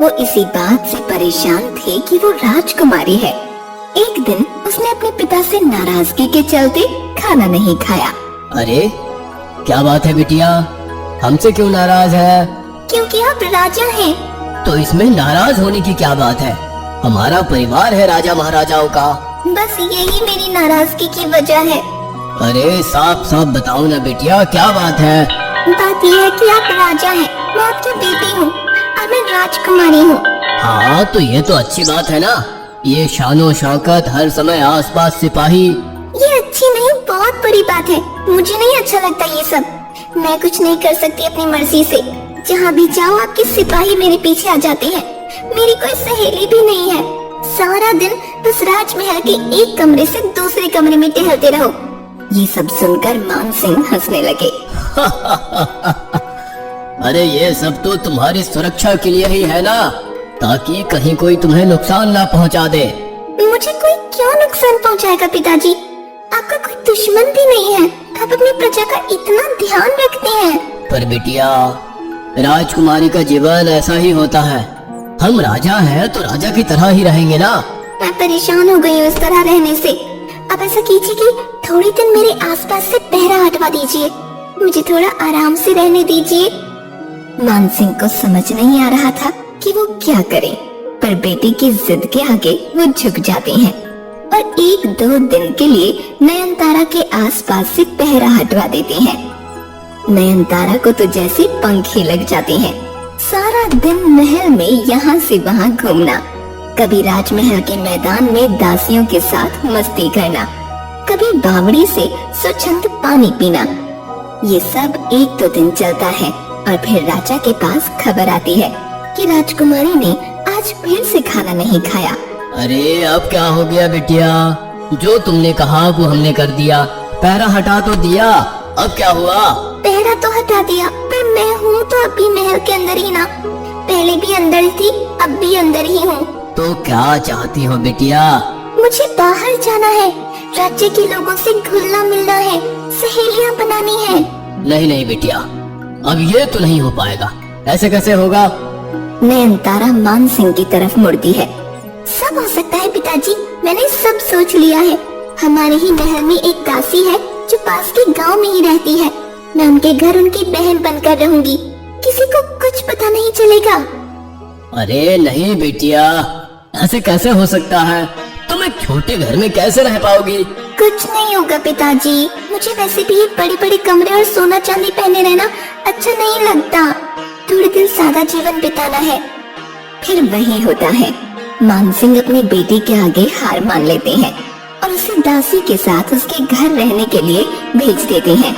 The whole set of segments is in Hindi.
वो इसी बात से परेशान थे कि वो राजकुमारी है। एक दिन उसने अपने पिता से नाराजगी के चलते खाना नहीं खाया। अरे क्या बात है बिटिया, हमसे क्यों नाराज है? क्योंकि आप राजा हैं। तो इसमें नाराज होने की क्या बात है? हमारा परिवार है राजा महाराजाओं का। बस यही मेरी नाराजगी की वजह है। अरे साफ साफ बताओ ना बिटिया, क्या बात है? बात यह है कि आप राजा हैं, मैं आपकी बेटी हूँ और मैं राजकुमारी हूँ। हाँ तो ये तो अच्छी बात है ना। ये शानो शौकत, हर समय आसपास सिपाही। ये अच्छी नहीं, बहुत बड़ी बात है। मुझे नहीं अच्छा लगता ये सब। मैं कुछ नहीं कर सकती अपनी मर्जी से। जहाँ भी जाओ आपके सिपाही मेरे पीछे आ जाते हैं। मेरी कोई सहेली भी नहीं है। सारा दिन बस राजमहल के एक कमरे से दूसरे कमरे में टहलते रहो। ये सब सुनकर मान सिंह हंसने लगे। अरे ये सब तो तुम्हारी सुरक्षा के लिए ही है ना, ताकि कहीं कोई तुम्हें नुकसान ना पहुंचा दे। मुझे कोई क्यों नुकसान पहुंचाएगा पिताजी? आपका कोई दुश्मन भी नहीं है। आप अपनी प्रजा का इतना ध्यान रखते हैं। पर बिटिया, राजकुमारी का जीवन ऐसा ही होता है। हम राजा हैं तो राजा की तरह ही रहेंगे ना। मैं परेशान हो गई हूँ इस तरह रहने से। अब ऐसा कीजिए कि थोड़ी दिन मेरे आसपास से पहरा हटवा दीजिए। मुझे थोड़ा आराम से रहने दीजिए। मान सिंह को समझ नहीं आ रहा था कि वो क्या करे, पर बेटी की जिद के आगे वो झुक जाते हैं और 1-2 दिन के लिए नयनतारा के आसपास से पहरा हटवा देते हैं। नयनतारा को तो जैसे पंख ही लग जाते हैं। सारा दिन महल में यहाँ से वहाँ घूमना, कभी राजमहल के मैदान में दासियों के साथ मस्ती करना, कभी बावड़ी से स्वच्छंद पानी पीना। ये सब 1-2 दिन चलता है और फिर राजा के पास खबर आती है कि राजकुमारी ने आज फिर से खाना नहीं खाया। अरे अब क्या हो गया बिटिया? जो तुमने कहा वो हमने कर दिया। पहरा हटा तो दिया, अब क्या हुआ? पहरा तो हटा दिया, पर मैं हूँ तो अब भी महल के अंदर ही ना। पहले भी अंदर थी, अब भी अंदर ही हूँ। तो क्या चाहती हो बिटिया? मुझे बाहर जाना है, राज्य के लोगों से घुलना मिलना है, सहेलियाँ बनानी है। नहीं नहीं बिटिया, अब ये तो नहीं हो पाएगा। ऐसे कैसे होगा? नयनतारा मान सिंह की तरफ मुड़ती है। सब हो सकता है पिताजी, मैंने सब सोच लिया है। हमारे ही महल में एक दासी है जो पास के गांव में ही रहती है। मैं उनके घर उनकी बहन बनकर रहूंगी। किसी को कुछ पता नहीं चलेगा। अरे नहीं बिटिया, ऐसे कैसे हो सकता है? तुम एक छोटे घर में कैसे रह पाओगी? कुछ नहीं होगा पिताजी। मुझे वैसे भी ये बड़े-बड़े कमरे और सोना चांदी पहने रहना अच्छा नहीं लगता। थोड़े दिन सादा जीवन बिताना है। फिर वही होता है, मान सिंह अपनी बेटी के आगे हार मान लेते हैं और उसे दासी के साथ उसके घर रहने के लिए भेज देते हैं।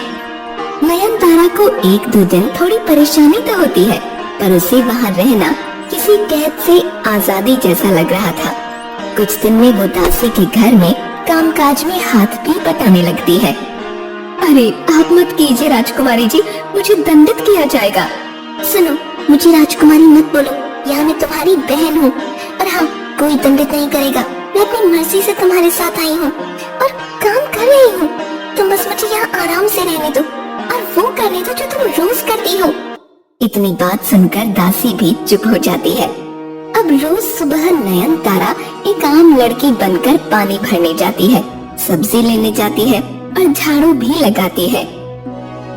नयनतारा को 1-2 दिन थोड़ी परेशानी तो होती है, पर उसे वहाँ रहना किसी कैद से आजादी जैसा लग रहा था। कुछ दिन में वो दासी के घर में कामकाज में हाथ भी बटाने लगती है। अरे आप मत कीजिए राजकुमारी जी, मुझे दंडित किया जाएगा। सुनो, मुझे राजकुमारी मत बोलो, यहाँ मैं तुम्हारी बहन हूँ। और हाँ, कोई दंडित नहीं करेगा। मैं अपनी मर्जी से तुम्हारे साथ आई हूँ और काम कर रही हूँ। तुम बस मुझे यहाँ आराम से रहने दो और वो करने दो जो तुम रोज करती हो। इतनी बात सुनकर दासी भी चुप हो जाती है। अब रोज सुबह नयनतारा एक आम लड़की बनकर पानी भरने जाती है, सब्जी लेने जाती है और झाड़ू भी लगाती है।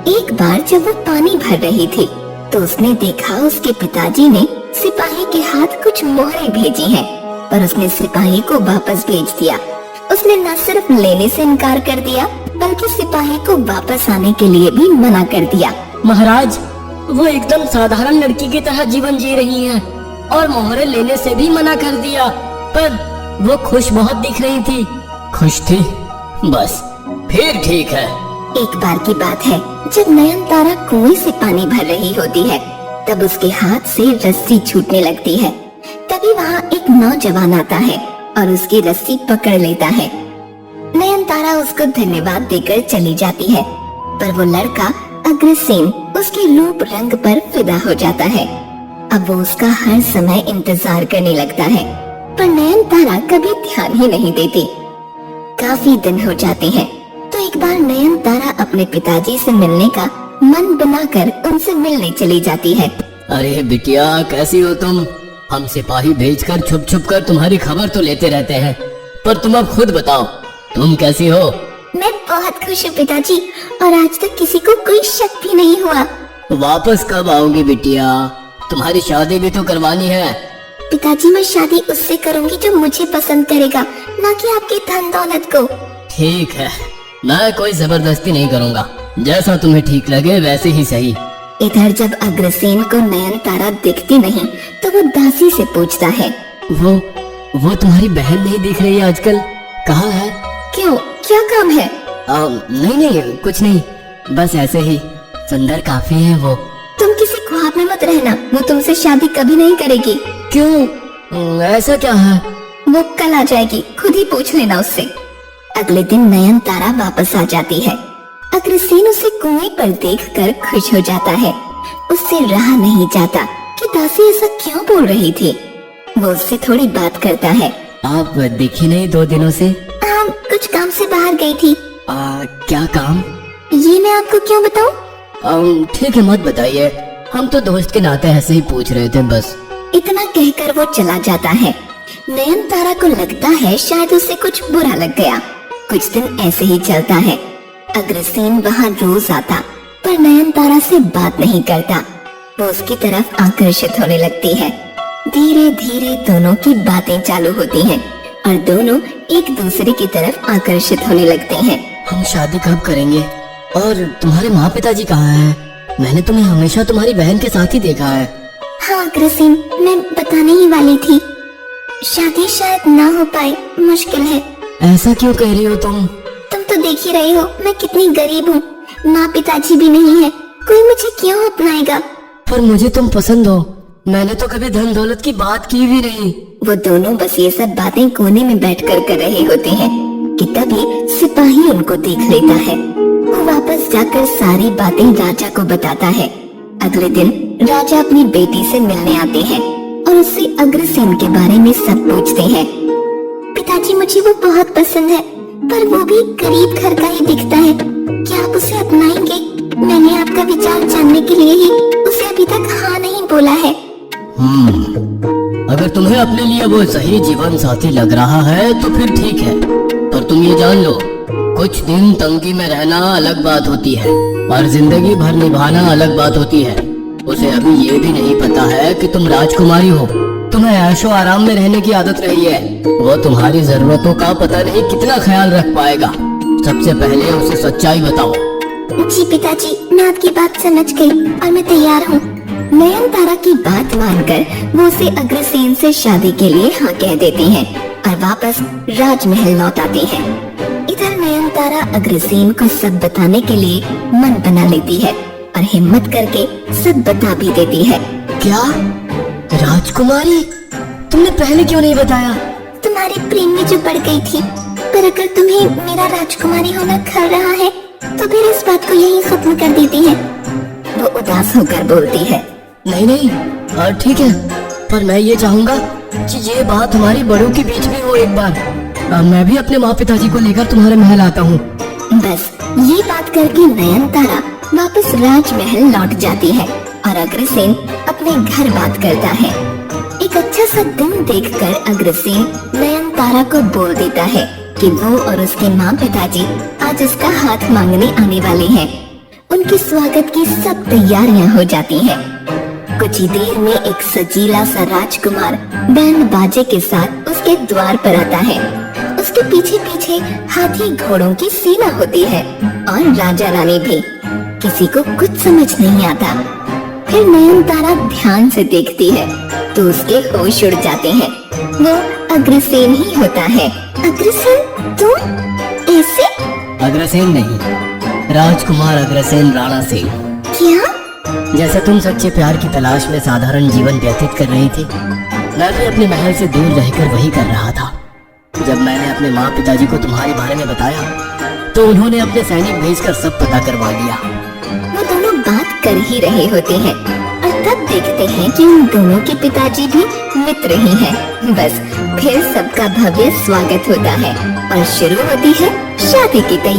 एक बार जब वो पानी भर रही थी तो उसने देखा उसके पिताजी ने सिपाही के हाथ कुछ मोहरें भेजी हैं, पर उसने सिपाही को वापस भेज दिया। उसने न सिर्फ लेने से इनकार कर दिया, बल्कि सिपाही को वापस आने के लिए भी मना कर दिया। महाराज, वो एकदम साधारण लड़की की तरह जीवन जी रही हैं और मोहरे लेने से भी मना कर दिया, पर वो खुश बहुत दिख रही थी। खुश थी? बस फिर ठीक है। एक बार की बात है, जब नयनतारा कुएं से पानी भर रही होती है, तब उसके हाथ से रस्सी छूटने लगती है। तभी वहाँ एक नौजवान आता है और उसकी रस्सी पकड़ लेता है। नयनतारा उसको धन्यवाद देकर चली जाती है, पर वो लड़का अग्रसेन उसके रूप रंग पर फिदा हो जाता है। अब वो उसका हर समय इंतजार करने लगता है, पर नयनतारा कभी ध्यान ही नहीं देती। काफी दिन हो जाते हैं, तो एक बार नयनतारा अपने पिताजी से मिलने का मन बनाकर उनसे मिलने चली जाती है। अरे बिटिया, कैसी हो तुम? हम सिपाही भेजकर छुप छुप कर तुम्हारी खबर तो लेते रहते हैं, पर तुम अब खुद बताओ, तुम कैसी हो? मैं बहुत खुश हूँ पिताजी, और आज तक किसी को कोई शक भी नहीं हुआ। वापस कब आओगी बिटिया? तुम्हारी शादी भी तो करवानी है। पिताजी मैं शादी उससे करूंगी जो मुझे पसंद करेगा, ना कि आपके धन दौलत को। ठीक है, मैं कोई जबरदस्ती नहीं करूँगा, जैसा तुम्हें ठीक लगे वैसे ही सही। इधर जब अग्रसेन को नयनतारा दिखती नहीं तो वो दासी से पूछता है, वो तुम्हारी बहन नहीं दिख रही है आजकल, कहाँ है? क्यों, क्या काम है? नहीं कुछ नहीं, बस ऐसे ही। सुंदर काफी है वो। तुम किसी ख्वाब में मत रहना, वो तुमसे शादी कभी नहीं करेगी। क्यों, ऐसा क्या है? वो कल आ जाएगी, खुद ही पूछ लेना उससे। अगले दिन नयनतारा वापस आ जाती है। अग्रसेन उसे कुएं पर देखकर खुश हो जाता है। उससे रहा नहीं जाता कि दासी ऐसा क्यों बोल रही थी। वो उससे थोड़ी बात करता है। आप दिखी नहीं 2 दिनों से? कुछ काम से बाहर गई थी। क्या काम? ये मैं आपको क्यों बताऊं? ठीक है, मत बताइए, हम तो दोस्त के नाते ऐसे ही पूछ रहे थे बस। इतना कहकर वो चला जाता है। नयनतारा को लगता है शायद उसे कुछ बुरा लग गया। कुछ दिन ऐसे ही चलता है। अग्रसेन वहाँ रोज आता, पर नयनतारा से बात नहीं करता। वो उसकी तरफ आकर्षित होने लगती है। धीरे धीरे दोनों की बातें चालू होती हैं और दोनों एक दूसरे की तरफ आकर्षित होने लगते हैं। हम शादी कब करेंगे? और तुम्हारे माँ पिताजी कहाँ हैं? मैंने तुम्हें हमेशा तुम्हारी बहन के साथ ही देखा है। हाँ अग्रसेन, मैं बताने ही वाली थी, शादी शायद ना हो पाए, मुश्किल है। ऐसा क्यों कह रही हो तुम? तुम तो देख ही रहे हो मैं कितनी गरीब हूँ, माँ पिताजी भी नहीं है, कोई मुझे क्यों अपनाएगा? पर मुझे तुम पसंद हो, मैंने तो कभी धन दौलत की बात की भी नहीं। वो दोनों बस ये सब बातें कोने में बैठकर कर रहे होते हैं कि तभी सिपाही उनको देख लेता है। वो वापस जाकर सारी बातें राजा को बताता है। अगले दिन राजा अपनी बेटी से मिलने आते हैं और उससे अग्रसेन के बारे में सब पूछते हैं। पिताजी मुझे वो बहुत पसंद है, पर वो भी गरीब घर का ही दिखता है, क्या आप उसे अपनाएंगे? मैंने आपका विचार जानने के लिए ही उसे अभी तक हाँ नहीं बोला है। अगर तुम्हें अपने लिए वो सही जीवन साथी लग रहा है तो फिर ठीक है, पर तुम ये जान लो, कुछ दिन तंगी में रहना अलग बात होती है और जिंदगी भर निभाना अलग बात होती है। उसे अभी ये भी नहीं पता है कि तुम राजकुमारी हो, तुम्हें ऐशो आराम में रहने की आदत रही है। वो तुम्हारी जरूरतों का पता नहीं कितना ख्याल रख पाएगा। सबसे पहले उसे सच्चाई बताओ। जी पिताजी, मैं आपकी बात समझ गई और मैं तैयार हूँ। नयनतारा की बात मानकर वो उसे अग्रसेन से शादी के लिए हाँ कह देती हैं और वापस राजमहल लौट आती हैं। इधर नयनतारा अग्रसेन को सब बताने के लिए मन बना लेती है और हिम्मत करके सब बता भी देती है। क्या राजकुमारी? तुमने पहले क्यों नहीं बताया? तुम्हारे प्रेम में जो पड़ गई थी, पर अगर तुम्हें मेरा राजकुमारी होना खल रहा है तो फिर इस बात को यही खत्म कर देती है। वो उदास होकर बोलती है। नहीं, ठीक है, पर मैं ये चाहूंगा कि ये बात हमारी बड़ों के बीच में हो एक बार। मैं भी अपने माँ पिताजी को लेकर तुम्हारे महल आता हूँ। बस ये बात करके नयनतारा वापस राजमहल लौट जाती है और अग्रसेन अपने घर बात करता है। एक अच्छा सा दिन देखकर अग्रसेन नयनतारा को बोल देता है कि वो और उसके माँ पिताजी आज उसका हाथ मांगने आने वाले हैं। उनके स्वागत की सब तैयारियां हो जाती हैं। कुछ ही देर में एक सजीला सा राजकुमार बैंड बाजे के साथ उसके द्वार पर आता है। उसके पीछे पीछे हाथी घोड़ों की सेना होती है और राजा रानी भी। किसी को कुछ समझ नहीं आता। फिर नयनतारा ध्यान से देखती है तो उसके होश उड़ जाते हैं। वो अग्रसेन ही होता है। अग्रसेन, तुम ऐसे? अग्रसेन नहीं, राजकुमार अग्रसेन राणा सिंह। क्या? जैसे तुम सच्चे प्यार की तलाश में साधारण जीवन व्यतीत कर रही थी, मैं भी अपने महल से दूर रहकर वही कर रहा था। जब मैंने अपने माँ पिताजी को तुम्हारे बारे में बताया तो उन्होंने अपने सैनिक भेजकर सब पता करवा लिया। वो दोनों बात कर ही रहे होते हैं और तब देखते हैं कि उन दोनों के पिताजी भी मित्र ही हैं। बस फिर सबका भव्य स्वागत होता है और शुरू होती है शादी की तैयारी।